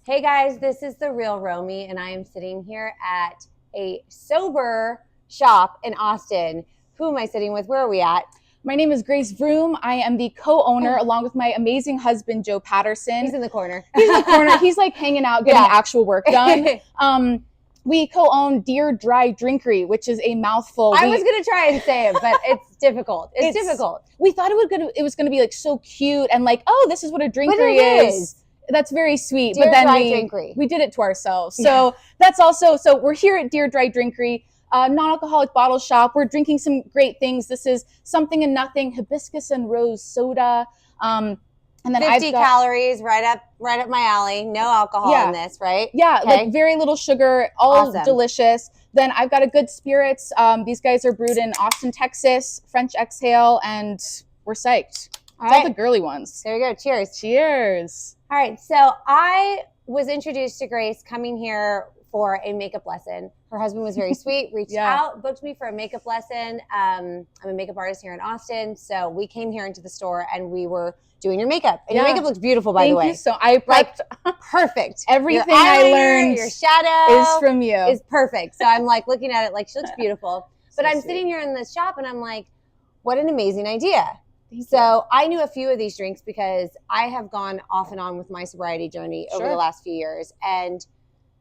Hey guys, this is the real Romi, and I am sitting here at a sober shop in Austin. Who am I sitting with? Where are we at? My name is Grace Vroom. I am the co-owner along with my amazing husband, Joe Patterson. He's in the corner. He's in the corner. He's like hanging out, getting actual work done. We co-own Dear Dry Drinkery, which is a mouthful. I was going to try and say it, but it's difficult. It's difficult. We thought it was going to be like so cute and like, oh, this is what a drinkery is. That's very sweet. Dear but then Dry we did it to ourselves. So that's also, so we're here at Dear Dry Drinkery, non-alcoholic bottle shop. We're drinking some great things. This is Something and Nothing hibiscus and rose soda. And then 50 calories, right up my alley. No alcohol in this, right? Yeah, like very little sugar, all delicious. Then I've got a Good Spirits. These guys are brewed in Austin, Texas, French Exhale, and we're psyched. All the girly ones. There you go. Cheers. Cheers. All right. So I was introduced to Grace coming here for a makeup lesson. Her husband was very sweet, reached out, booked me for a makeup lesson. I'm a makeup artist here in Austin. So we came here into the store and we were doing your makeup. And your makeup looks beautiful, by the way. Thank you. So I prepped perfect. Everything I learned your shadow is from you. Is perfect. So I'm like looking at it like she looks beautiful. But I'm sitting here in this shop and I'm like, what an amazing idea. So I knew a few of these drinks because I have gone off and on with my sobriety journey over the last few years. And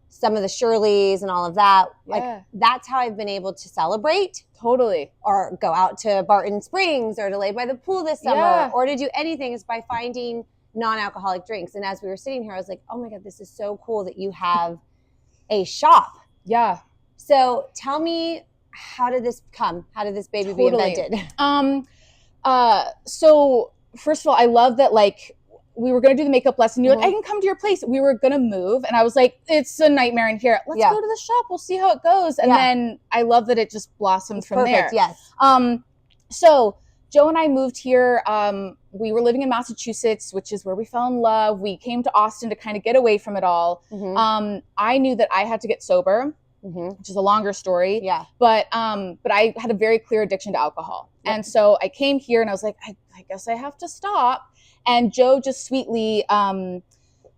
some of the Shirleys and all of that, like that's how I've been able to celebrate. Totally. Or go out to Barton Springs or to lay by the pool this summer or to do anything is by finding non-alcoholic drinks. And as we were sitting here, I was like, oh my God, this is so cool that you have a shop. Yeah. So tell me, how did this come? How did this baby be invented? So first of all, I love that like we were going to do the makeup lesson. You're like, I can come to your place. We were going to move. And I was like, it's a nightmare in here. Let's go to the shop. We'll see how it goes. And then I love that it just blossomed from there. Yes. So Joe and I moved here. We were living in Massachusetts, which is where we fell in love. We came to Austin to kind of get away from it all. I knew that I had to get sober. Which is a longer story. Yeah. But I had a very clear addiction to alcohol. Yep. And so I came here and I was like, I guess I have to stop. And Joe just sweetly,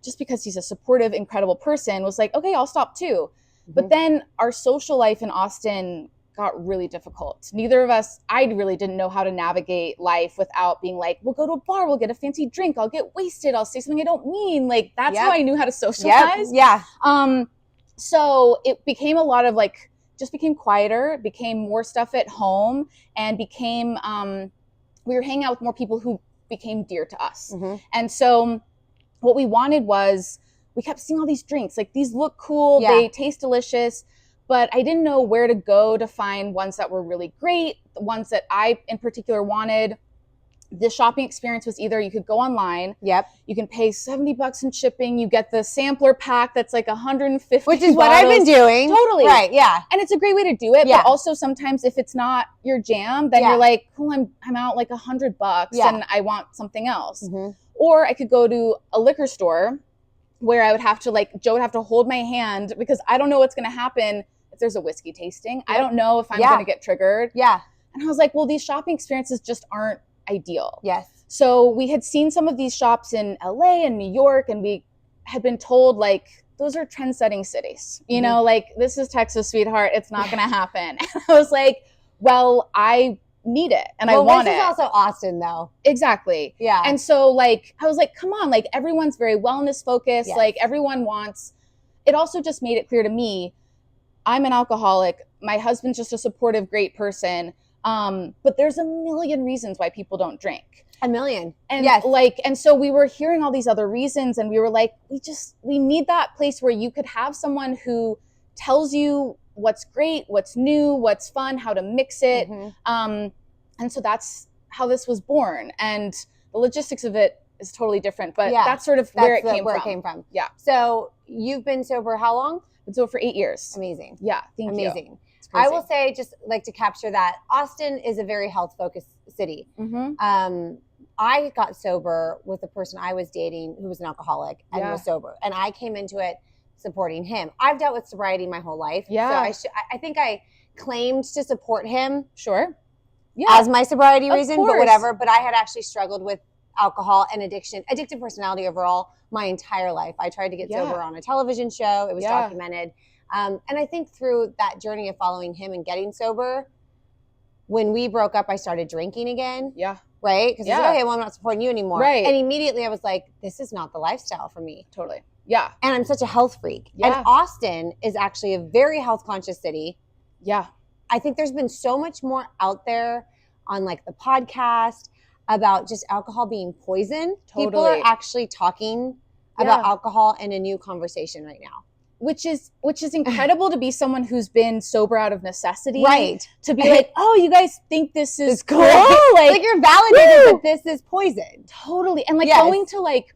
just because he's a supportive, incredible person, was like, okay, I'll stop too. But then our social life in Austin got really difficult. Neither of us, I really didn't know how to navigate life without being like, we'll go to a bar, we'll get a fancy drink, I'll get wasted, I'll say something I don't mean. Like that's how I knew how to socialize. So it became a lot of like, just became quieter, became more stuff at home, and became, we were hanging out with more people who became dear to us. And so what we wanted was, we kept seeing all these drinks, like these look cool, they taste delicious, but I didn't know where to go to find ones that were really great, the ones that I in particular wanted. The shopping experience was either you could go online. Yep. You can pay $70 in shipping. You get the sampler pack that's like 150. Which is what I've been doing. Totally. Right. Yeah. And it's a great way to do it. But also sometimes if it's not your jam, then you're like, cool, I'm out like $100 and I want something else. Or I could go to a liquor store where I would have to like, Joe would have to hold my hand because I don't know what's going to happen if there's a whiskey tasting. I don't know if I'm going to get triggered. Yeah. And I was like, well, these shopping experiences just aren't ideal. Yes. So we had seen some of these shops in LA and New York, and we had been told like, those are trend-setting cities. You know, like this is Texas, sweetheart. It's not going to happen. And I was like, well, I need it and I want it. This is also Austin though. Exactly. Yeah. And so like, I was like, come on, like everyone's very wellness focused. Yes. Like everyone wants, it also just made it clear to me, I'm an alcoholic. My husband's just a supportive, great person. But there's a million reasons why people don't drink. A million. And and so we were hearing all these other reasons and we were like, we need that place where you could have someone who tells you what's great, what's new, what's fun, how to mix it. And so that's how this was born. And the logistics of it is totally different, but that's sort of where it came from. Yeah. So you've been sober how long? Been sober for 8 years. Amazing. Yeah. Thank you. Amazing. I will say, just like to capture that, Austin is a very health-focused city. I got sober with a person I was dating who was an alcoholic and was sober. And I came into it supporting him. I've dealt with sobriety my whole life. Yeah. So I think I claimed to support him. Sure. Yeah. As my sobriety reason, but whatever. But I had actually struggled with alcohol and addictive personality overall my entire life. I tried to get sober on a television show. It was documented. And I think through that journey of following him and getting sober, when we broke up, I started drinking again. Yeah. Right? Because I said, okay, well, I'm not supporting you anymore. Right. And immediately I was like, this is not the lifestyle for me. Totally. Yeah. And I'm such a health freak. Yeah. And Austin is actually a very health conscious city. Yeah. I think there's been so much more out there on like the podcast about just alcohol being poison. Totally. People are actually talking about alcohol in a new conversation right now. Which is incredible to be someone who's been sober out of necessity. Right. To be like, oh, you guys think this is cool. Like you're validated that this is poison. Totally. And like going to like,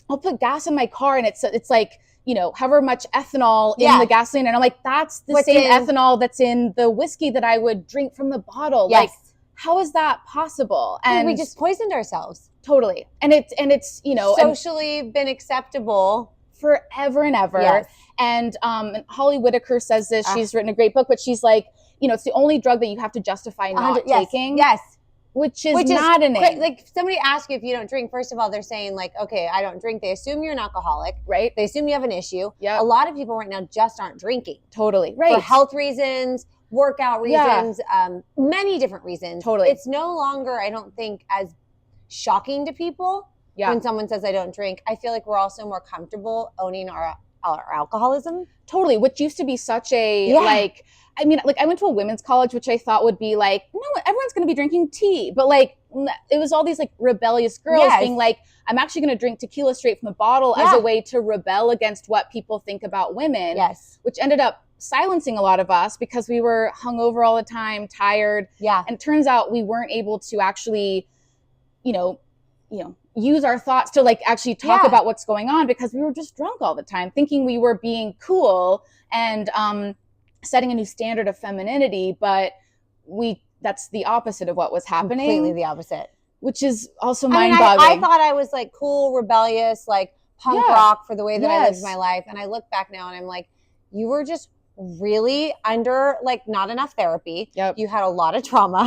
I'll put gas in my car and it's like, you know, however much ethanol in the gasoline. And I'm like, that's the same ethanol that's in the whiskey that I would drink from the bottle. Yes. Like, how is that possible? And we just poisoned ourselves. Totally. And it's, you know, socially been acceptable forever and ever. Yes. And Holly Whitaker says this. She's written a great book, but she's like, you know, it's the only drug that you have to justify not taking. Yes. Which is maddening. Like somebody asks you if you don't drink. First of all, they're saying like, okay, I don't drink. They assume you're an alcoholic. Right. They assume you have an issue. Yeah. A lot of people right now just aren't drinking. Totally. Right. For health reasons, workout reasons, many different reasons. Totally. It's no longer, I don't think, as shocking to people when someone says I don't drink. I feel like we're also more comfortable owning our alcoholism. Totally. Which used to be such a like, I mean, like I went to a women's college, which I thought would be like, no, everyone's going to be drinking tea. But like, it was all these like rebellious girls being like, I'm actually going to drink tequila straight from the bottle as a way to rebel against what people think about women. Yes. Which ended up silencing a lot of us because we were hungover all the time, tired. Yeah. And it turns out we weren't able to actually, you know, use our thoughts to like actually talk about what's going on because we were just drunk all the time, thinking we were being cool and setting a new standard of femininity. But that's the opposite of what was happening. Completely the opposite. Which is also mind-boggling. I thought I was like cool, rebellious, like punk rock for the way that I lived my life. And I look back now and I'm like, you were just really under like not enough therapy. Yep. You had a lot of trauma.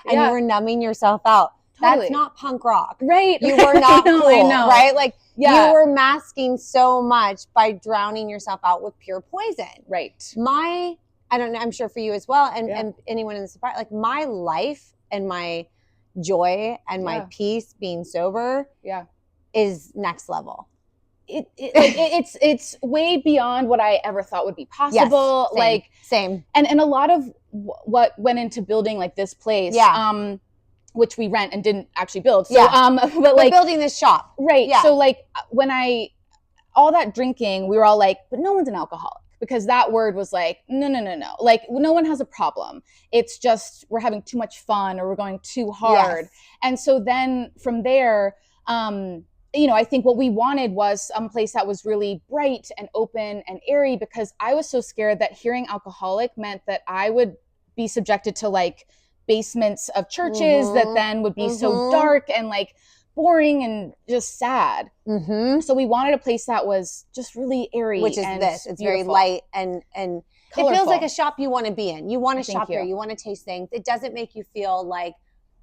And you were numbing yourself out. Totally. That's not punk rock. Right. You were not cool. I know. Right? Like you were masking so much by drowning yourself out with pure poison. Right. I don't know, I'm sure for you as well. And anyone in the society, like my life and my joy and my peace being sober is next level. It's way beyond what I ever thought would be possible. Yes, same. And a lot of what went into building like this place, which we rent and didn't actually build. So, but like building this shop. Right. Yeah. So like when all that drinking, we were all like, but no one's an alcoholic. Because that word was like, no. Like, no one has a problem. It's just we're having too much fun or we're going too hard. Yes. And so then from there, I think what we wanted was some place that was really bright and open and airy because I was so scared that hearing alcoholic meant that I would be subjected to like basements of churches that then would be so dark and like boring and just sad. So we wanted a place that was just really airy, which is this. It's beautiful. Very light and colorful. It feels like a shop you want to be in. You want to shop here. You want to taste things. It doesn't make you feel like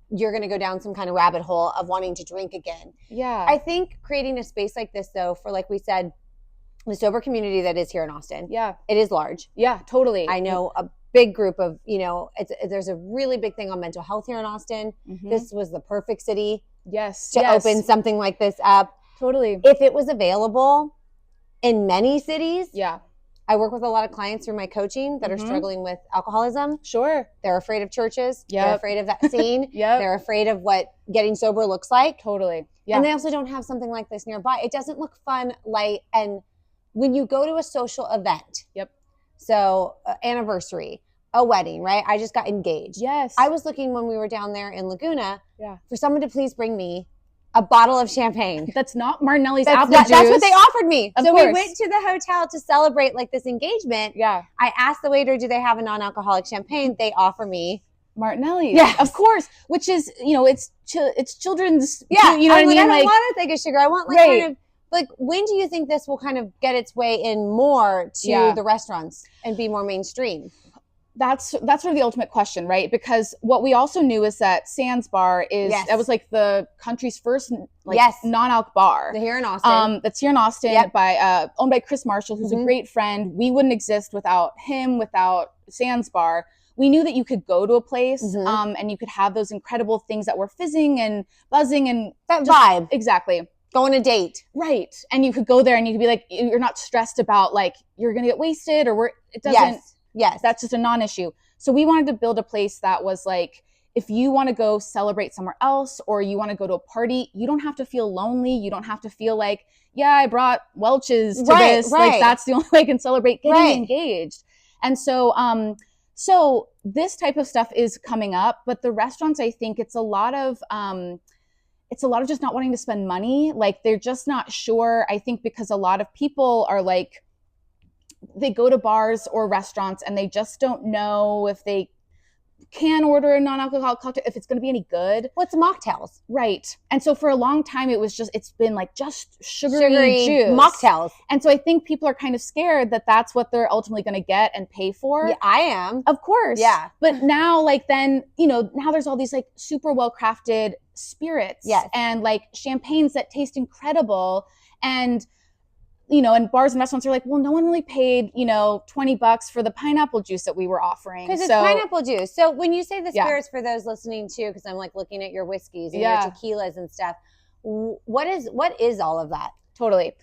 you're going to go down some kind of rabbit hole of wanting to drink again. Yeah. I think creating a space like this, though, for like we said, the sober community that is here in Austin. Yeah. It is large. Yeah, totally. I know a big group of, there's a really big thing on mental health here in Austin. This was the perfect city. Yes. To open something like this up. Totally. If it was available in many cities. Yeah. I work with a lot of clients through my coaching that are struggling with alcoholism. Sure. They're afraid of churches. Yep. They're afraid of that scene. They're afraid of what getting sober looks like. Totally. Yeah. And they also don't have something like this nearby. It doesn't look fun, light, and when you go to a social event. Yep. So anniversary, a wedding, right? I just got engaged. Yes. I was looking when we were down there in Laguna for someone to please bring me a bottle of champagne. That's not Martinelli's apple juice. That's what they offered me. Of so course. We went to the hotel to celebrate like this engagement. Yeah. I asked the waiter, do they have a non-alcoholic champagne? They offer me Martinelli's. Yeah. Of course. Which is, it's children's. Yeah. You know what I mean? I don't want to think of sugar. I want kind of like, when do you think this will kind of get its way in more to the restaurants and be more mainstream? That's sort of the ultimate question, right? Because what we also knew is that Sands Bar that was like the country's first non-alc bar. They're here in Austin. That's here in Austin by owned by Chris Marshall, who's a great friend. We wouldn't exist without him, without Sands Bar. We knew that you could go to a place and you could have those incredible things that were fizzing and buzzing and that vibe. Exactly. Go on a date. Right. And you could go there and you could be like, you're not stressed about like, you're going to get wasted or it doesn't. Yes. That's just a non-issue. So we wanted to build a place that was like, if you want to go celebrate somewhere else or you want to go to a party, you don't have to feel lonely. You don't have to feel like, yeah, I brought Welch's to this. Right. Like that's the only way I can celebrate getting engaged. And so, so this type of stuff is coming up, but the restaurants, I think it's a lot of just not wanting to spend money. Like they're just not sure. I think because a lot of people are like, they go to bars or restaurants and they just don't know if they can order a non-alcoholic cocktail, if it's going to be any good. What's mocktails? Right. And so for a long time, it's been like just sugary juice. Mocktails. And so I think people are kind of scared that that's what they're ultimately going to get and pay for. Yeah, I am. Of course. Yeah. But now now there's all these like super well-crafted spirits and like champagnes that taste incredible. And and bars and restaurants are like, well, no one really paid, $20 for the pineapple juice that we were offering. Because it's pineapple juice. So when you say the spirits, for those listening too, because I'm like looking at your whiskeys and your tequilas and stuff, what is all of that? Totally.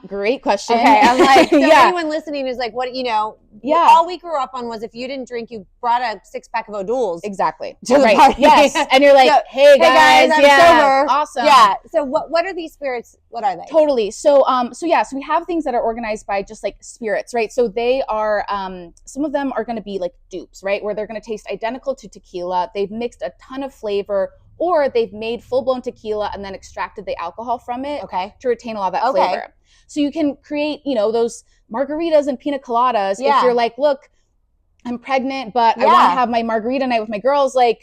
Great question. Okay, I'm like, so anyone listening is like, all we grew up on was if you didn't drink, you brought a 6-pack of O'Doul's. Exactly. To the party. Yes. And you're like, hey guys, I'm sober. Awesome. Yeah. So what are these spirits? What are they? Totally. So we have things that are organized by just like spirits, right? So they are, some of them are going to be like dupes, right? Where they're going to taste identical to tequila. They've mixed a ton of flavor, or they've made full-blown tequila and then extracted the alcohol from it to retain a lot of that flavor. So you can create, those margaritas and pina coladas. If you're like, look, I'm pregnant, but I want to have my margarita night with my girls, like,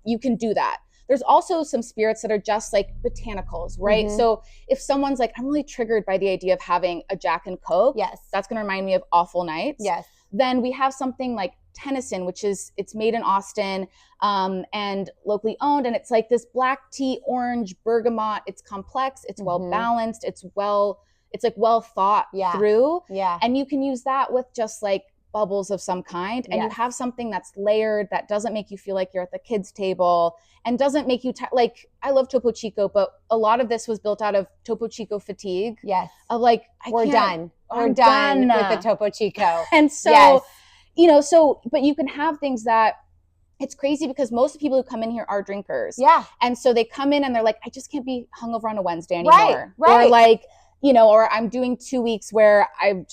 you can do that. There's also some spirits that are just like botanicals, right? So if someone's like, I'm really triggered by the idea of having a Jack and Coke, that's going to remind me of awful nights. Then we have something like Tennyson, which it's made in Austin and locally owned. And it's like this black tea, orange, bergamot. It's complex. It's well balanced. It's well thought through. And you can use that with just like bubbles of some kind. And you have something that's layered that doesn't make you feel like you're at the kids' table and doesn't make you like, I love Topo Chico, but a lot of this was built out of Topo Chico fatigue. Of like, we're done with the Topo Chico. And so, but you can have things that it's crazy because most of the people who come in here are drinkers. And so they come in and they're like, I just can't be hungover on a Wednesday anymore. Or like, or I'm doing 2 weeks where I'm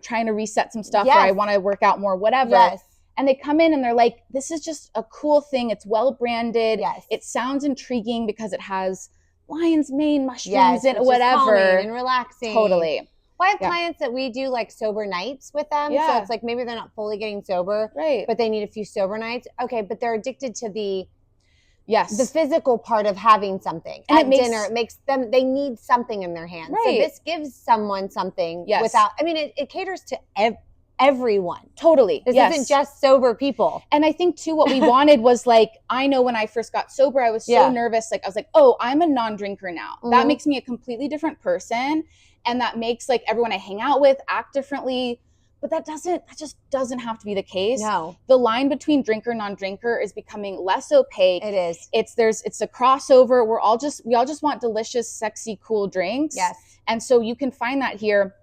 trying to reset some stuff or I want to work out more, whatever. And they come in and they're like, this is just a cool thing. It's well branded. It sounds intriguing because it has lion's mane mushrooms and whatever. And relaxing. Totally. Well, I have clients that we do like sober nights with them. So it's like maybe they're not fully getting sober, but they need a few sober nights. Okay, but they're addicted to the physical part of having something and at dinner. It makes them, they need something in their hands. So this gives someone something without, I mean, it caters to everyone. Totally. This isn't just sober people. And I think too, what we wanted was like, I know when I first got sober, I was so nervous. Like I was like, oh, I'm a non-drinker now. That makes me a completely different person. And that makes like everyone I hang out with act differently. But that just doesn't have to be the case. No. The line between drinker, non-drinker is becoming less opaque. It is. It's a crossover. We all just want delicious, sexy, cool drinks. And so you can find that here.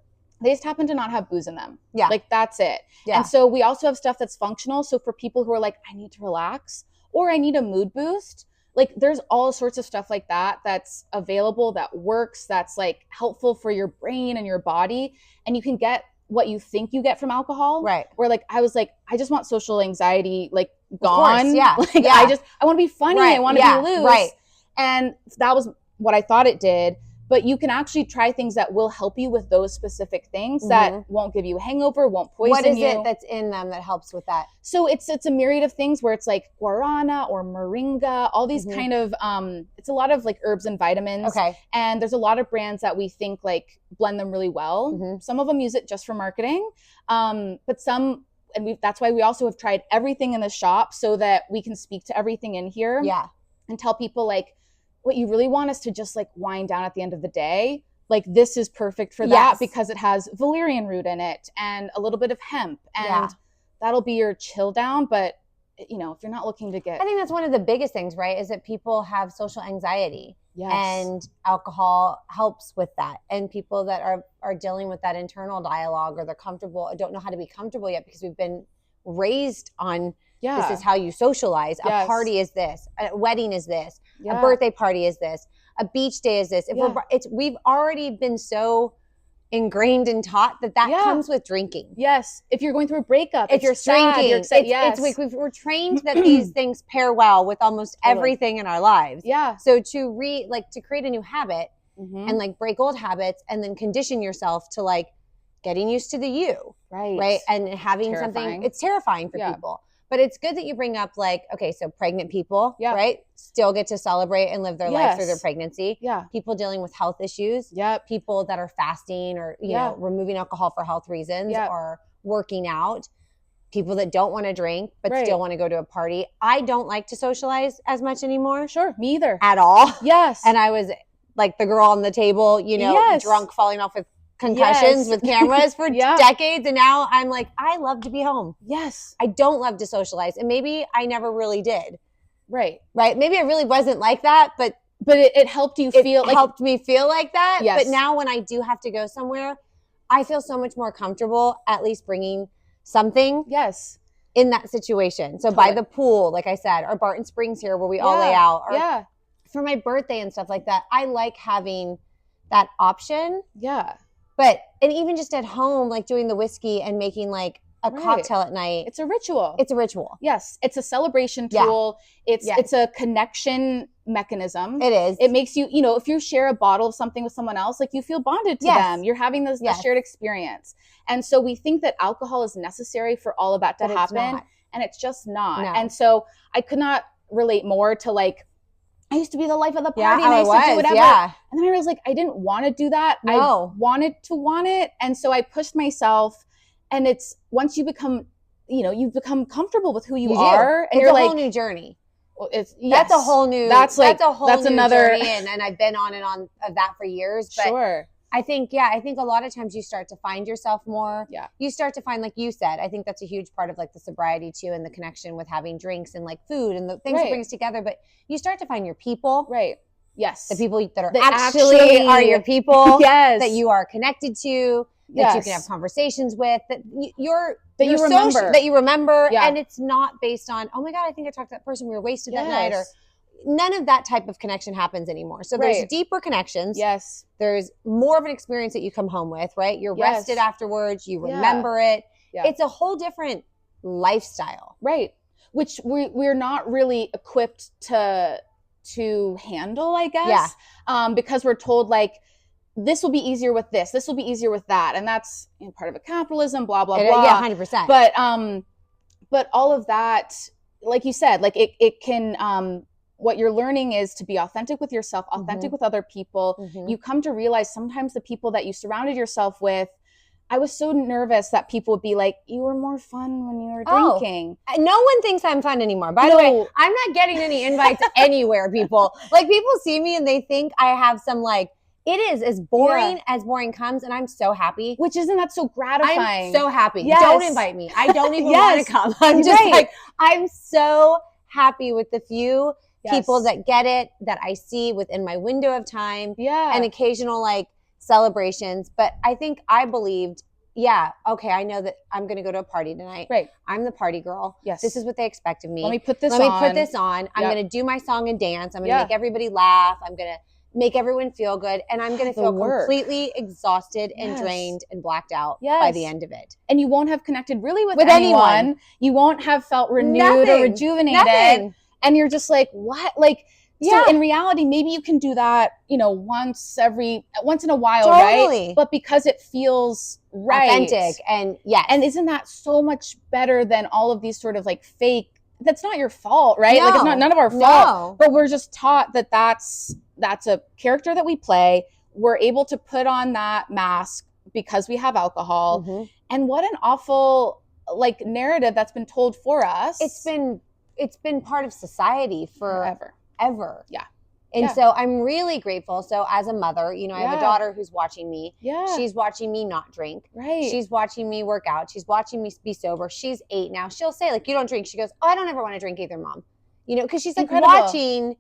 They just happen to not have booze in them. Like that's it. And so we also have stuff that's functional. So for people who are like, I need to relax or I need a mood boost, like there's all sorts of stuff like that that's available, that works, that's like helpful for your brain and your body. And you can get what you think you get from alcohol. Where like, I was like, I just want social anxiety, like gone. Like I want to be funny. I want to be loose. And that was what I thought it did. But you can actually try things that will help you with those specific things that won't give you a hangover, won't poison you. What is it that's in them that helps with that? So it's a myriad of things where it's like guarana or moringa, all these kind of, it's a lot of like herbs and vitamins. And there's a lot of brands that we think like blend them really well. Some of them use it just for marketing. But some that's why we also have tried everything in the shop so that we can speak to everything in here. Yeah. And tell people like, what you really want is to just like wind down at the end of the day. Like this is perfect for that because it has valerian root in it and a little bit of hemp, and that'll be your chill down. But you know, if you're not looking to get, I think that's one of the biggest things, right? Is that people have social anxiety. Yes. And alcohol helps with that. And people that are dealing with that internal dialogue, or they're comfortable, don't know how to be comfortable yet because we've been raised on this is how you socialize. A party is this, a wedding is this, a birthday party is this, a beach day is this. If we've already been so ingrained and taught that comes with drinking. Yes. If you're going through a breakup, if you're drinking, it's like we're trained that these things pair well with almost everything in our lives. Yeah. So to create a new habit and like break old habits and then condition yourself to like getting used to the you. Right. And having something, it's terrifying for people. But it's good that you bring up like, okay, so pregnant people, right, still get to celebrate and live their life through their pregnancy. Yeah. People dealing with health issues. Yep. People that are fasting or, you know, removing alcohol for health reasons or working out. People that don't want to drink but still want to go to a party. I don't like to socialize as much anymore. Sure, me either. At all. Yes. And I was like the girl on the table, you know, drunk, falling off with concussions with cameras for decades, and now I'm like, I love to be home. Yes. I don't love to socialize, and maybe I never really did. Right. Maybe I really wasn't like that, but it helped you feel like, helped me feel like that. Yes. But now when I do have to go somewhere, I feel so much more comfortable at least bringing something in that situation. So by the pool, like I said, or Barton Springs here where we all lay out, or for my birthday and stuff like that, I like having that option. Yeah. But, and even just at home, like doing the whiskey and making like a cocktail at night. It's a ritual. It's a ritual. Yes. It's a celebration tool. It's a connection mechanism. It is. It makes you, you know, if you share a bottle of something with someone else, like you feel bonded to them. You're having this shared experience. And so we think that alcohol is necessary for all of that to happen. And it's just not. No. And so I could not relate more to like, I used to be the life of the party and I used to do whatever. Yeah. And then I was like, I didn't want to do that. No. I wanted to want it. And so I pushed myself. And it's once you become, you know, you've become comfortable with who you are. And it's a whole new journey. Well, that's a whole new, that's another journey. And I've been on and on of that for years. But I think a lot of times you start to find yourself more. Yeah. You start to find, like you said, I think that's a huge part of like the sobriety too, and the connection with having drinks and like food and the things that bring us together. But you start to find your people. Right. Yes. The people that are actually are your people. Yes. That you are connected to, that you can have conversations with, that you remember. Yeah. And it's not based on, oh my God, I think I talked to that person, we were wasted that night, or none of that type of connection happens anymore. So there's deeper connections. Yes. There's more of an experience that you come home with, right? You're rested afterwards. You remember it. Yeah. It's a whole different lifestyle. Right. Which we're not really equipped to handle, I guess. Yeah. Because we're told like, this will be easier with this. This will be easier with that. And that's part of a capitalism, blah, blah, blah. Yeah, 100%. But all of that, like you said, like it can, what you're learning is to be authentic with yourself, authentic with other people. You come to realize sometimes the people that you surrounded yourself with, I was so nervous that people would be like, you were more fun when you were drinking. No one thinks I'm fun anymore. By the way, I'm not getting any invites anywhere, people. Like people see me and they think I have some like, it is as boring as boring comes, and I'm so happy. Which isn't that so gratifying? I'm so happy. Yes. Don't invite me. I don't even want to come. I'm just like, I'm so happy with the few people that get it, that I see within my window of time, and occasional like celebrations. But I believed, okay, I know that I'm going to go to a party tonight. Right. I'm the party girl. Yes. This is what they expect of me. Let me put this on. I'm going to do my song and dance. I'm going to make everybody laugh. I'm going to make everyone feel good, and I'm going to feel completely exhausted and drained and blacked out by the end of it. And you won't have connected really with anyone. You won't have felt renewed or rejuvenated. And you're just like, what? Like, so in reality, maybe you can do that, once in a while, right? But because it feels right. Authentic. And And isn't that so much better than all of these sort of like fake, that's not your fault, right? No, like it's not none of our fault, but we're just taught that that's a character that we play. We're able to put on that mask because we have alcohol. And what an awful like narrative that's been told for us. It's been part of society forever. Ever. Yeah. And so I'm really grateful. So as a mother, you know, I have a daughter who's watching me. Yeah. She's watching me not drink. Right. She's watching me work out. She's watching me be sober. She's 8 now. She'll say, like, you don't drink. She goes, oh, I don't ever want to drink either, Mom. You know, because she's like watching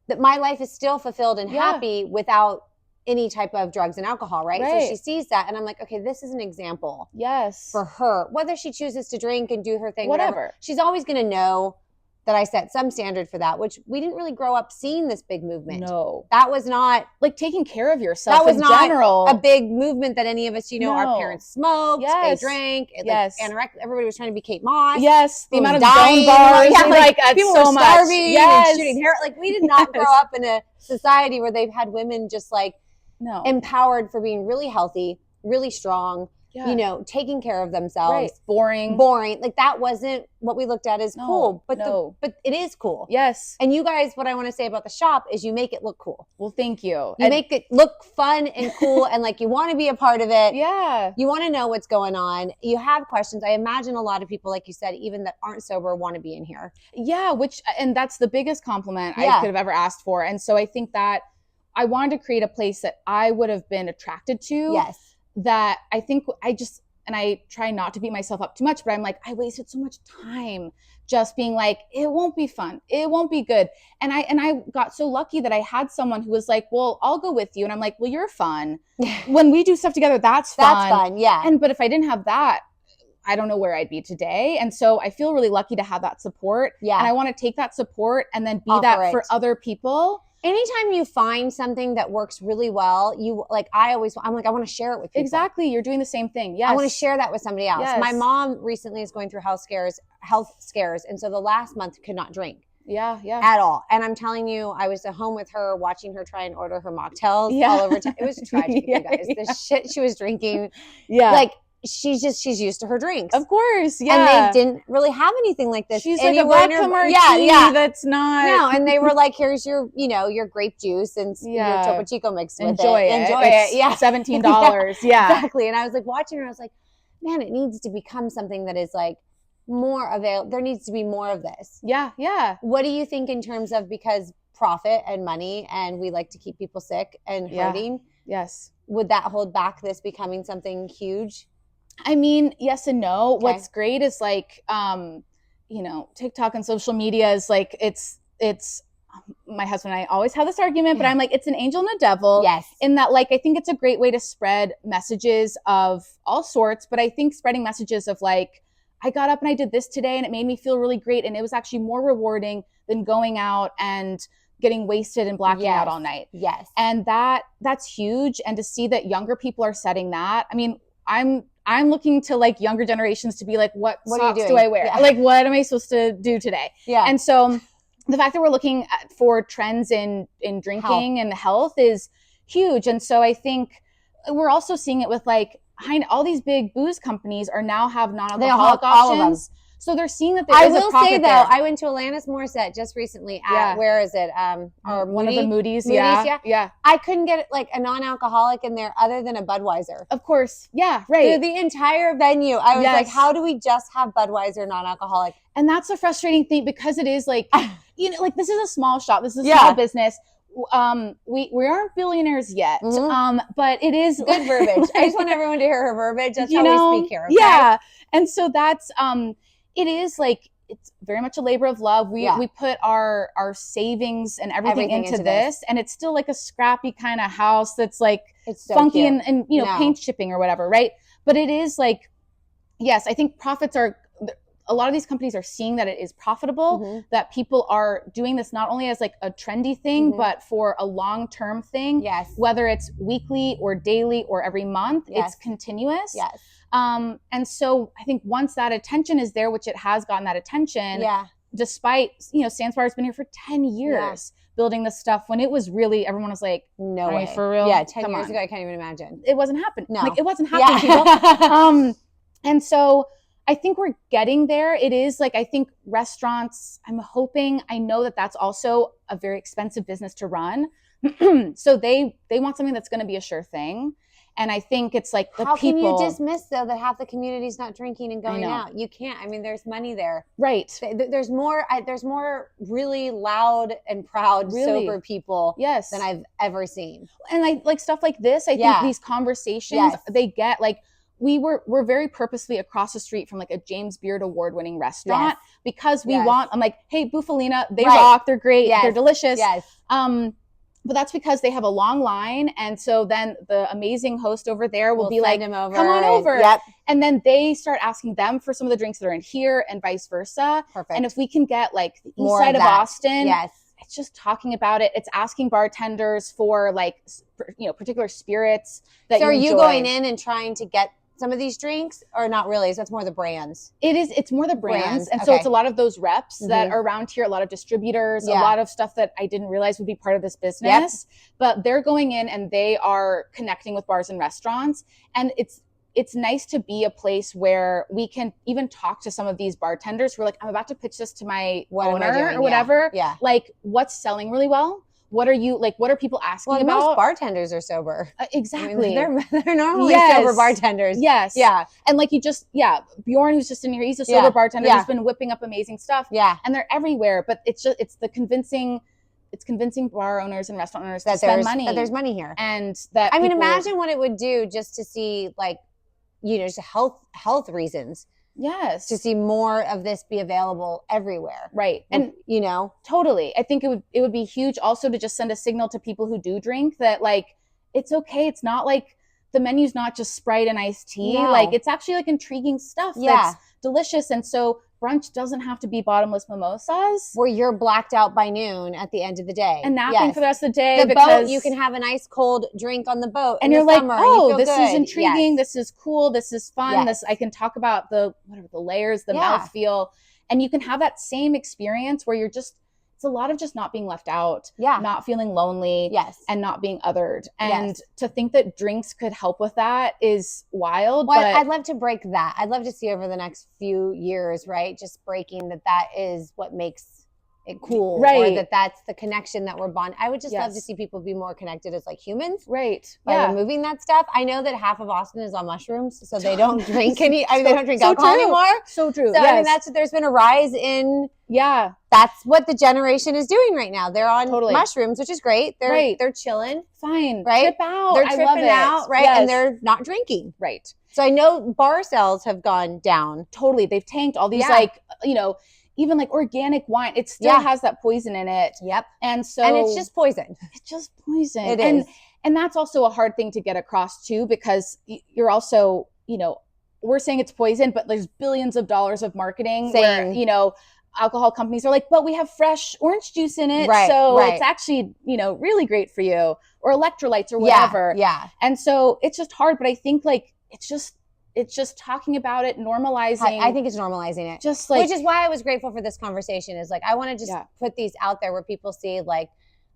that my life is still fulfilled and happy without any type of drugs and alcohol, right? So she sees that, and I'm like, okay, this is an example. Yes. For her, whether she chooses to drink and do her thing, whatever, she's always going to know that I set some standard for that, which we didn't really grow up seeing this big movement. No. That was not like taking care of yourself. That was in not general. a big movement that any of us, you know, our parents smoked, they drank, like anorexic. Everybody was trying to be Kate Moss. Yes. The amount of dying, zone bars. Yeah, like people so were starving much. and shooting hair. Like we did not grow up in a society where they've had women just like empowered for being really healthy, really strong, you know, taking care of themselves. Right. Boring. Like that wasn't what we looked at as cool, but but it is cool. Yes. And you guys, what I want to say about the shop is you make it look cool. Well, thank you. You make it look fun and cool and like you want to be a part of it. Yeah. You want to know what's going on. You have questions. I imagine a lot of people, like you said, even that aren't sober, want to be in here. Yeah, and that's the biggest compliment I could have ever asked for. And so I think that I wanted to create a place that I would have been attracted to. Yes. That I think and I try not to beat myself up too much, but I'm like, I wasted so much time just being like, it won't be fun. It won't be good. And I got so lucky that I had someone who was like, well, I'll go with you. And I'm like, well, you're fun. When we do stuff together, that's fun. That's fun, yeah. But if I didn't have that, I don't know where I'd be today. And so I feel really lucky to have that support. Yeah. And I want to take that support and then be that for other people. Anytime you find something that works really well, I'm like, I want to share it with people. Exactly. You're doing the same thing. Yes. I want to share that with somebody else. Yes. My mom recently is going through health scares. And so the last month could not drink. Yeah. At all. And I'm telling you, I was at home with her watching her try and order her mocktails all over town. It was tragic, you guys. The shit she was drinking. Yeah. Like, she's used to her drinks. Of course, yeah. And they didn't really have anything like this. She's like a vodka martini that's not. No, and they were like, here's your, your grape juice and your Topo Chico mixed with Enjoy it. Enjoy it. Yeah. $17. Yeah. Exactly. And I was like watching her, I was like, man, it needs to become something that is like more available. There needs to be more of this. Yeah, yeah. What do you think in terms of, because profit and money and we like to keep people sick and hurting? Yes. Would that hold back this becoming something huge? I mean, yes and no. Okay. What's great is like, TikTok and social media is like, it's my husband and I always have this argument, but I'm like, it's an angel and a devil. Yes. In that, like, I think it's a great way to spread messages of all sorts, but I think spreading messages of like, I got up and I did this today and it made me feel really great. And it was actually more rewarding than going out and getting wasted and blacking out all night. Yes. And that's huge. And to see that younger people are setting that, I mean, I'm looking to like younger generations to be like, what socks do I wear? Yeah. Like, what am I supposed to do today? Yeah. And so the fact that we're looking for trends in drinking and health is huge. And so I think we're also seeing it with like all these big booze companies are now have non-alcoholic options. So they're seeing that there is a profit there. I will say though, I went to Alanis Morissette just recently at, where is it? Or one of the Moody's. Yeah. I couldn't get like a non-alcoholic in there other than a Budweiser. Of course. Yeah, right. Through the entire venue. I was like, how do we just have Budweiser non-alcoholic? And that's a frustrating thing because it is like, like this is a small shop. This is a small business. We aren't billionaires yet, but it is good verbiage. I just want everyone to hear her verbiage. That's how we speak here. Okay? Yeah. And so that's, it is like, it's very much a labor of love. We put our savings and everything into this, and it's still like a scrappy kind of house that's like it's so funky and paint chipping or whatever, right? But it is like, yes, I think profits are, a lot of these companies are seeing that it is profitable, that people are doing this not only as like a trendy thing, but for a long-term thing. Yes. Whether it's weekly or daily or every month, it's continuous. Yes. And so I think once that attention is there, which it has gotten that attention, despite, Sandspar's been here for 10 years building this stuff when it was really, everyone was like, no way. For real? Yeah, 10 years ago, I can't even imagine. It wasn't happening. No. Like, it wasn't happening, people. And so I think we're getting there. It is like, I think restaurants, I know that that's also a very expensive business to run. So they want something that's going to be a sure thing. And I think it's like the How people. can you dismiss, though, that half the community's not drinking and going out? You can't. I mean, there's money there. Right. There's more really loud and proud, sober people than I've ever seen. And I like stuff like this. I think these conversations, they get like, we're very purposely across the street from like a James Beard award-winning restaurant because we want, I'm like, hey, Bufalina, they rock, they're great, they're delicious. But that's because they have a long line. And so then the amazing host over there will be like, come on over. And then they start asking them for some of the drinks that are in here and vice versa. Perfect. And if we can get like the east side of Austin, it's just talking about it. It's asking bartenders for like, particular spirits that so you enjoy. Are you going in and trying to get some of these drinks or not really? So it's more the brands. It's more the brands. And so it's a lot of those reps that are around here, a lot of distributors, a lot of stuff that I didn't realize would be part of this business, but they're going in and they are connecting with bars and restaurants. And it's nice to be a place where we can even talk to some of these bartenders who are like, I'm about to pitch this to my owner or whatever. Like, what's selling really well? What are people asking about? Most bartenders are sober. Exactly. I mean, they're normally sober bartenders. Yes. Yeah. And like Bjorn, who's just in here, he's a sober bartender who's been whipping up amazing stuff. Yeah. And they're everywhere. But it's convincing bar owners and restaurant owners to spend money. That there's money here. And that imagine what it would do just to see like, just health reasons. Yes. To see more of this be available everywhere. Right. And totally. I think it would be huge also to just send a signal to people who do drink that like, it's okay. It's not like the menu's not just Sprite and iced tea. No. Like it's actually like intriguing stuff that's delicious. And so brunch doesn't have to be bottomless mimosas. Where you're blacked out by noon at the end of the day. And napping for the rest of the day. The boat, you can have a nice cold drink on the boat. And you're like, this is intriguing. This is cool. This is fun. I can talk about the layers, the mouthfeel. And you can have that same experience where it's a lot of just not being left out, not feeling lonely, and not being othered. And to think that drinks could help with that is wild. Well, I'd love to break that. I'd love to see over the next few years, right? Just breaking that is what makes it cool, right? Or that's the connection that we're bond. I would just love to see people be more connected as like humans, right? By removing that stuff. I know that half of Austin is on mushrooms, so they don't drink they don't drink alcohol anymore. So true. So I mean, there's been a rise in. Yeah, that's what the generation is doing right now. They're on mushrooms, which is great. They're chilling, fine, right? Trip out. They're tripping out, right? And they're not drinking, right? So I know bar sales have gone down. Totally, they've tanked. All these even like organic wine, it still has that poison in it. Yep. And it's just poison. It's just poison. It is. And that's also a hard thing to get across too, because you're also, we're saying it's poison, but there's billions of dollars of marketing where, alcohol companies are like, but we have fresh orange juice in it. Right, so it's actually, really great for you, or electrolytes or whatever. Yeah. And so it's just hard, but I think like, it's just talking about it, normalizing. I think it's normalizing it. Just like, which is why I was grateful for this conversation, is like, I want to just put these out there where people see like,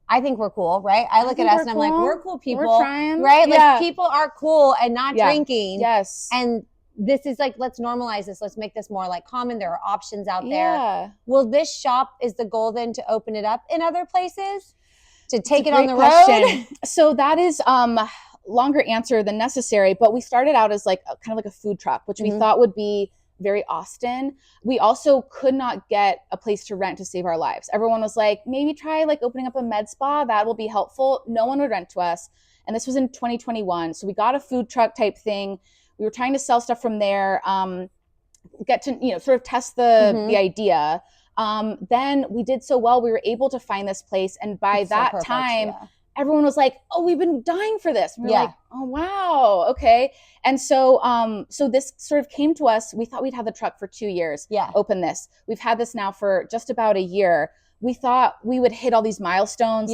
I think we're cool, right? I look at us and I'm like, we're cool people. We're trying. Right? Like people are cool and not drinking. Yes. And this is like, let's normalize this. Let's make this more like common. There are options out there. Yeah. Will this shop, is the goal then to open it up in other places? To take it on the road? So that is, longer answer than necessary, but we started out as like kind of like a food truck, which we thought would be very Austin. We also could not get a place to rent to save our lives. Everyone was like, maybe try like opening up a med spa, that will be helpful. No one would rent to us. And this was in 2021. So we got a food truck type thing. We were trying to sell stuff from there, get to, sort of test the idea. Then we did so well, we were able to find this place. And by that time, everyone was like, oh, we've been dying for this. And we were like, oh, wow. Okay. And so, so this sort of came to us. We thought we'd have the truck for 2 years. Open this. We've had this now for just about a year. We thought we would hit all these milestones.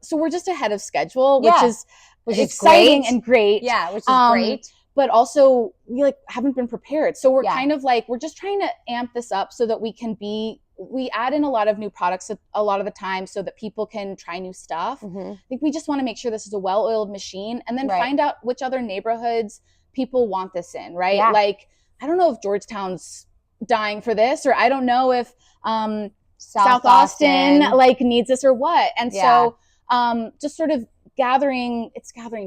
So we're just ahead of schedule, which is exciting great. And great. Yeah. Which is great. But also we like haven't been prepared. So we're kind of like, we're just trying to amp this up so that we add in a lot of new products a lot of the time so that people can try new stuff. I think we just want to make sure this is a well-oiled machine, and then find out which other neighborhoods people want this in, right? Like, I don't know if Georgetown's dying for this, or I don't know if South Austin like needs this or what. And so just sort of gathering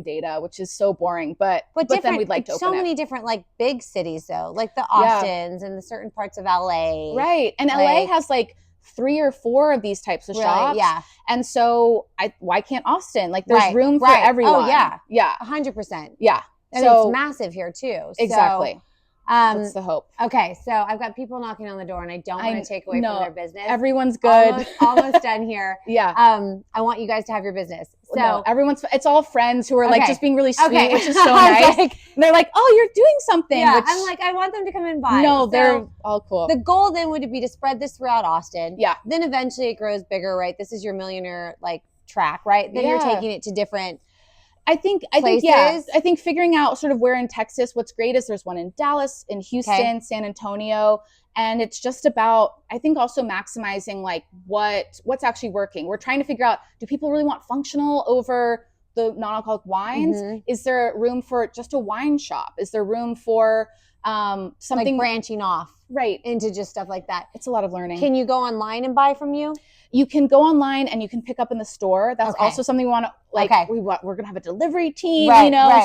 data, which is so boring, but then we'd like to open so many it. different like big cities though, like the Austins and the certain parts of LA. Right. And LA has like 3 or 4 of these types of shops. Yeah. And so why can't Austin? Like there's room for everyone. Oh yeah. Yeah. 100%. Yeah. And so it's massive here too. Exactly. That's the hope. Okay, so I've got people knocking on the door, and I don't want to take away from their business. Everyone's good. Almost done here. Yeah. I want you guys to have your business. So no, it's all friends who are like just being really sweet, which is so nice. Like, they're like, "Oh, you're doing something." Yeah, which, I'm like, I want them to come and buy. No, they're all cool. The goal then would be to spread this throughout Austin. Yeah. Then eventually it grows bigger, right? This is your millionaire like track, right? Then you're taking it to different. I think figuring out sort of where in Texas, what's great is there's one in Dallas, in Houston, San Antonio, and it's just about, I think, also maximizing like what's actually working. We're trying to figure out, do people really want functional over the non-alcoholic wines? Mm-hmm. Is there room for just a wine shop? Is there room for something like branching off into just stuff like that? It's a lot of learning. Can you go online and buy from you? You can go online and you can pick up in the store. That's also something we want to we're going to have a delivery team,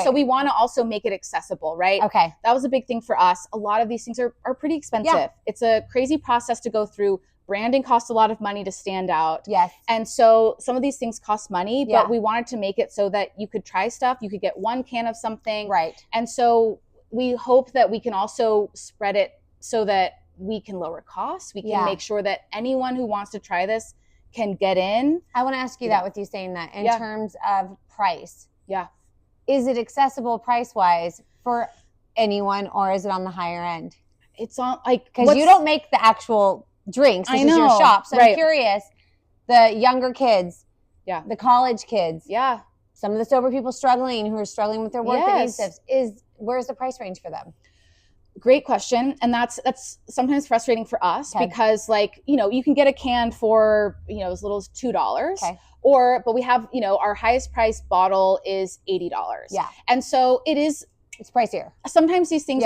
so we want to also make it accessible, right? Okay. That was a big thing for us. A lot of these things are pretty expensive. Yeah. It's a crazy process to go through. Branding costs a lot of money to stand out. Yes. And so some of these things cost money, but we wanted to make it so that you could try stuff. You could get one can of something. Right. And so we hope that we can also spread it so that we can lower costs. We can make sure that anyone who wants to try this can get in. I want to ask you that with you saying that in terms of price. Yeah. Is it accessible price-wise for anyone, or is it on the higher end? It's on because you don't make the actual drinks. This is your shop. So I'm curious, the younger kids, the college kids, some of the sober people who are struggling with their work that needs this, where's the price range for them? Great question. And that's sometimes frustrating for us because you can get a can for, as little as $2. Okay. But we have, our highest priced bottle is $80. Yeah. And so it's pricier. Sometimes these things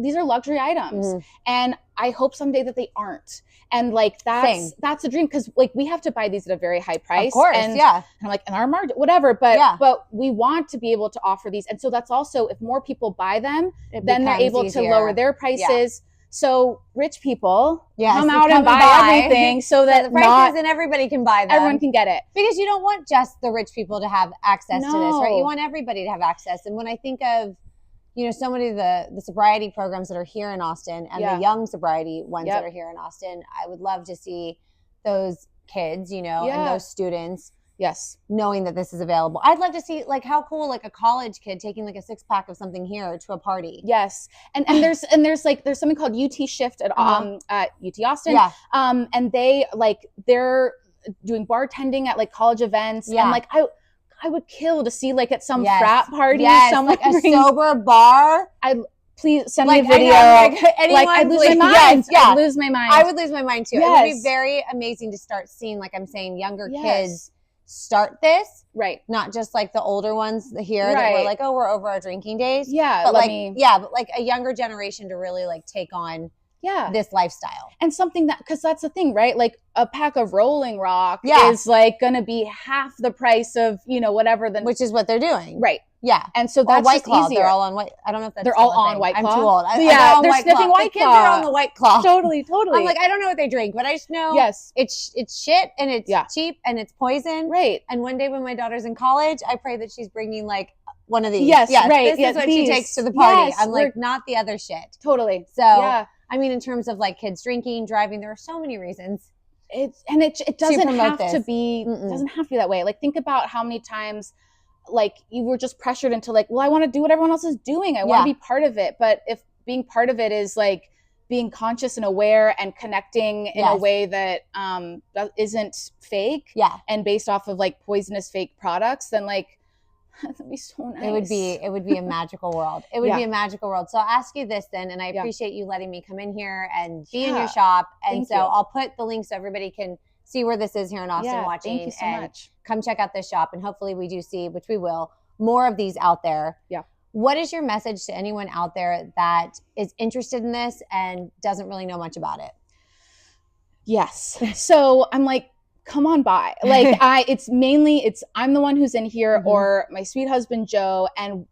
these are luxury items. Mm-hmm. And I hope someday that they aren't. And that's a dream because we have to buy these at a very high price. Of course, and in our margin, whatever. But we want to be able to offer these. And so that's also, if more people buy them, then they're able to lower their prices. Yeah. So rich people come out and buy everything so that the prices and everybody can buy them. Everyone can get it. Because you don't want just the rich people to have access to this, right? You want everybody to have access. And when I think of so many of the sobriety programs that are here in Austin and the young sobriety ones that are here in Austin, I would love to see those kids, and those students knowing that this is available. I'd love to see how cool, a college kid taking a 6-pack of something here to a party. Yes. And there's something called UT Shift at UT Austin. Yeah. And they're doing bartending at college events. Yeah. And I would kill to see at some frat party, someone a sober bar. Please send me a video. I'd lose my mind. I'd lose my mind. I would lose my mind too. Yes. It would be very amazing to start seeing, I'm saying, younger kids start this. Right. Not just the older ones here that were we're over our drinking days. Yeah. But but a younger generation to really take on this lifestyle. And something because that's the thing, right? A pack of Rolling Rock is going to be half the price of, whatever. Which is what they're doing. Right. Yeah. And so that's White Claw. easier. They're all on White. I don't know if that's they're all on White Claw. I'm too old. They're sniffing White Claw. The kids are on the White Claw. Totally. I'm I don't know what they drink, but I just know it's shit and it's cheap and it's poison. Right. And one day when my daughter's in college, I pray that she's bringing one of these. Yes, right. This is what she takes to the party. I'm not the other shit. Totally. So, in terms of kids drinking, driving, there are so many reasons. It doesn't have to be that way. Think about how many times you were just pressured into well, I want to do what everyone else is doing. I want to be part of it. But if being part of it is being conscious and aware and connecting in a way that isn't fake and based off of poisonous fake products, then that'd be so nice. It would be a magical world. It would be a magical world. So I'll ask you this then, and I appreciate you letting me come in here and be in your shop. And I'll put the link so everybody can see where this is here in Austin watching. Thank you so much. Come check out this shop, and hopefully we do see, which we will, more of these out there. Yeah. What is your message to anyone out there that is interested in this and doesn't really know much about it? Yes. So I'm come on by. Like I'm the one who's in here, or my sweet husband, Joe. And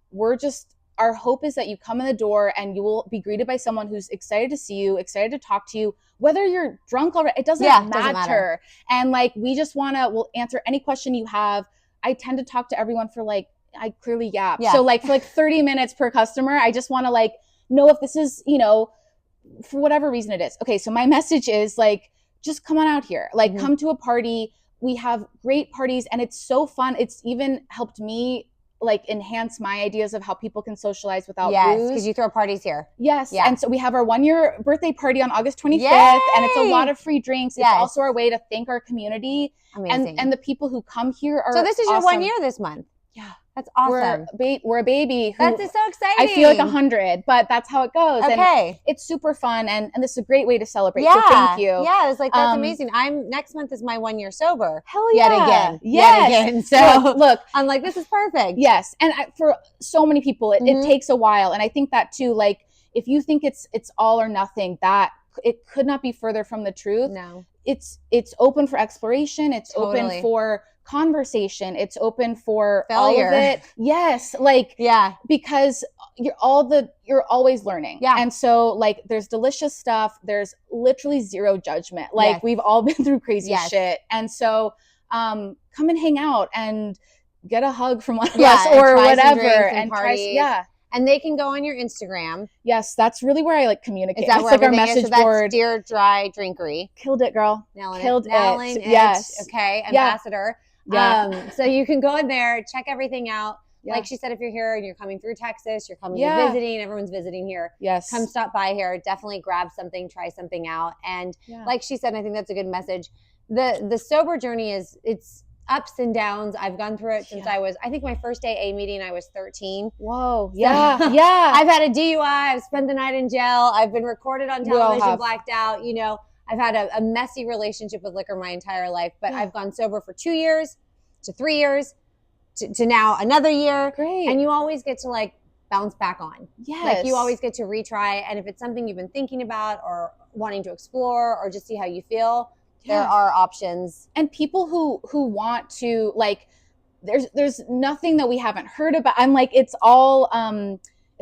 our hope is that you come in the door and you will be greeted by someone who's excited to see you, excited to talk to you, whether you're drunk already, it doesn't matter. And like, we'll answer any question you have. I tend to talk to everyone for like, I clearly yap. So like for like 30 minutes per customer, I just want to like know if this is, for whatever reason it is. Okay. So my message is like, just come on out here, like come to a party. We have great parties and it's so fun. It's even helped me like enhance my ideas of how people can socialize without booze. Because you throw parties here. Yes. Yeah. And so we have our 1-year birthday party on August 25th. Yay! And it's a lot of free drinks. It's also our way to thank our community. Amazing. And the people who come here are So this is awesome. your 1 year this month. Yeah. That's awesome. We're a baby. That's so exciting. I feel like 100, but that's how it goes. Okay. And it's super fun. And this is a great way to celebrate. Yeah. So thank you. Yeah. It's like, that's amazing. Next month is my 1 year sober. Hell yeah. Yet again. Yes. Yet again. So look, I'm like, this is perfect. Yes. And for so many people, it takes a while. And I think that too, like, if you think it's all or nothing, that it could not be further from the truth. No. It's open for exploration. It's open for conversation. It's open for failure. All of it. Yes. Like, because you're always learning. Yeah. And so like, there's delicious stuff. There's literally zero judgment. Like we've all been through crazy shit. And so, come and hang out and get a hug from one of us or whatever and try. And they can go on your Instagram. Yes, that's really where I like communicate. Is that it's like our message is? So board. That's Dear Dry Drinkery. Killed it, girl. Killed it. Yes. Okay. Ambassador. Yeah. So you can go in there, check everything out. Yeah. Like she said, if you're here and you're coming through Texas, you're coming you're visiting, everyone's visiting here. Yes. Come stop by here. Definitely grab something, try something out. And like she said, I think that's a good message. The sober journey it's ups and downs. I've gone through it since I think my first AA meeting, I was 13. Whoa. Yeah. So, yeah. I've had a DUI. I've spent the night in jail. I've been recorded on television, blacked out. I've had a messy relationship with liquor my entire life, but I've gone sober for 2 years to 3 years to now another year. Great. And you always get to like bounce back on. Yes. Like you always get to retry. And if it's something you've been thinking about or wanting to explore or just see how you feel, there are options. And people who want to like, there's nothing that we haven't heard about. I'm like, it's all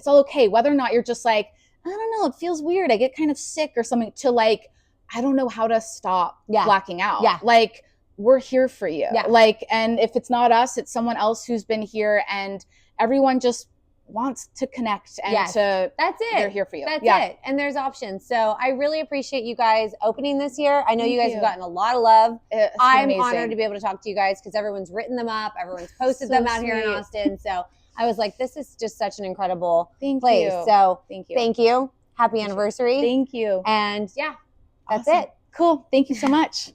okay. Whether or not you're just like, I don't know, it feels weird. I get kind of sick or something, to like, I don't know how to stop blacking out. Yeah. Like, we're here for you. Yeah. Like, and if it's not us, it's someone else who's been here, and everyone just wants to connect and that's it. They're here for you. That's it. And there's options. So I really appreciate you guys opening this year. I know you guys have gotten a lot of love. I'm honored to be able to talk to you guys because everyone's written them up. Everyone's posted them out here in Austin. So I was like, this is just such an incredible place. So thank you. Happy anniversary. Thank you. And that's it. Cool. Thank you so much.